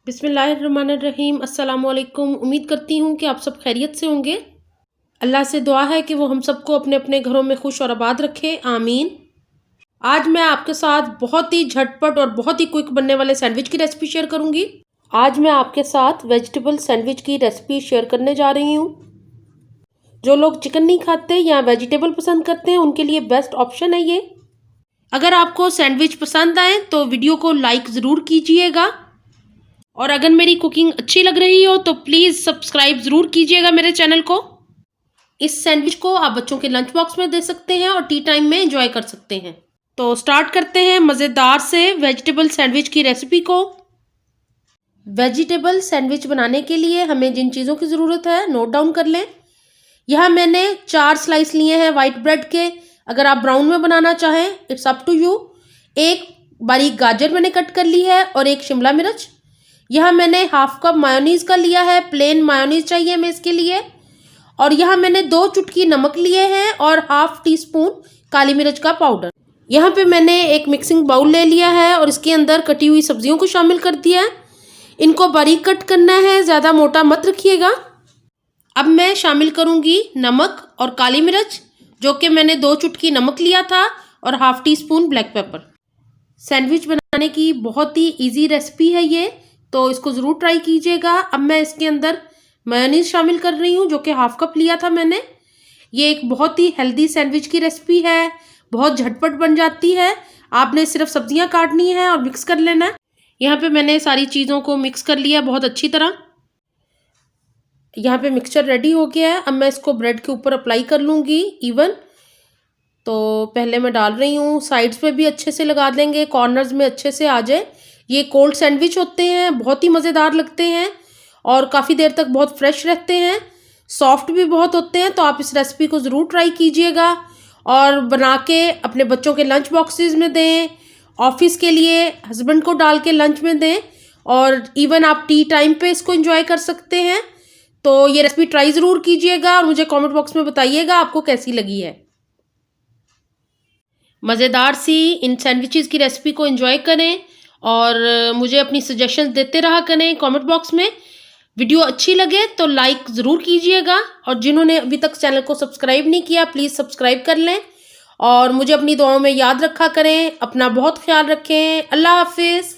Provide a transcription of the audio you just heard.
बिस्मिल्लाहिर्रहमानिर्रहीम। अस्सलामुअलैकुम। उम्मीद करती हूँ कि आप सब खैरियत से होंगे। अल्लाह से दुआ है कि वो हम सबको अपने अपने घरों में खुश और आबाद रखे, आमीन। आज मैं आपके साथ बहुत ही झटपट और बहुत ही क्विक बनने वाले सैंडविच की रेसिपी शेयर करूँगी। आज मैं आपके साथ वेजिटेबल सैंडविच की रेसिपी शेयर करने जा रही हूँ। जो लोग चिकन नहीं खाते या वेजिटेबल पसंद करते हैं उनके लिए बेस्ट ऑप्शन है ये। अगर आपको सैंडविच पसंद आए तो वीडियो को लाइक ज़रूर कीजिएगा, और अगर मेरी कुकिंग अच्छी लग रही हो तो प्लीज़ सब्सक्राइब ज़रूर कीजिएगा मेरे चैनल को। इस सैंडविच को आप बच्चों के लंच बॉक्स में दे सकते हैं और टी टाइम में एंजॉय कर सकते हैं। तो स्टार्ट करते हैं मज़ेदार से वेजिटेबल सैंडविच की रेसिपी को। वेजिटेबल सैंडविच बनाने के लिए हमें जिन चीज़ों की ज़रूरत है नोट डाउन कर लें। यहाँ मैंने 4 स्लाइस लिए हैं वाइट ब्रेड के। अगर आप ब्राउन में बनाना चाहें इट्स अप टू यू। एक बारीक गाजर मैंने कट कर ली है और एक शिमला मिर्च। यहाँ मैंने हाफ कप मायोनीज़ का लिया है, प्लेन मायोनीज़ चाहिए हमें इसके लिए। और यहाँ मैंने 2 चुटकी नमक लिए हैं और हाफ टी स्पून काली मिर्च का पाउडर। यहाँ पे मैंने एक मिक्सिंग बाउल ले लिया है और इसके अंदर कटी हुई सब्जियों को शामिल कर दिया है। इनको बारीक कट करना है, ज़्यादा मोटा मत रखिएगा। अब मैं शामिल करूँगी नमक और काली मिर्च, जो कि मैंने 2 चुटकी नमक लिया था और half tea spoon black pepper. Sandwich बनाने की बहुत ही ईजी रेसिपी है ये, तो इसको ज़रूर ट्राई कीजिएगा। अब मैं इसके अंदर मेयोनीज़ शामिल कर रही हूँ, जो कि हाफ कप लिया था मैंने। ये एक बहुत ही हेल्दी सैंडविच की रेसिपी है, बहुत झटपट बन जाती है। आपने सिर्फ सब्जियां काटनी है और मिक्स कर लेना है। यहाँ पे मैंने सारी चीज़ों को मिक्स कर लिया बहुत अच्छी तरह। यहाँ पे मिक्सचर रेडी हो गया है। अब मैं इसको ब्रेड के ऊपर अप्लाई कर लूँगी इवन। तो पहले मैं डाल रही हूँ, साइड्स पे भी अच्छे से लगा देंगे, कॉर्नर्स में अच्छे से आ जाए। ये कोल्ड सैंडविच होते हैं, बहुत ही मज़ेदार लगते हैं और काफ़ी देर तक बहुत फ्रेश रहते हैं, सॉफ्ट भी बहुत होते हैं। तो आप इस रेसिपी को ज़रूर ट्राई कीजिएगा और बना के अपने बच्चों के लंच बॉक्सेस में दें, ऑफिस के लिए हस्बैंड को डाल के लंच में दें, और इवन आप टी टाइम पे इसको एंजॉय कर सकते हैं। तो ये रेसिपी ट्राई ज़रूर कीजिएगा और मुझे कमेंट बॉक्स में बताइएगा आपको कैसी लगी है। मज़ेदार सी इन सैंडविचेस की रेसिपी को एंजॉय करें और मुझे अपनी सजेशंस देते रहा करें कमेंट बॉक्स में। वीडियो अच्छी लगे तो लाइक ज़रूर कीजिएगा, और जिन्होंने अभी तक चैनल को सब्सक्राइब नहीं किया प्लीज़ सब्सक्राइब कर लें और मुझे अपनी दुआओं में याद रखा करें। अपना बहुत ख्याल रखें। अल्लाह हाफिज़।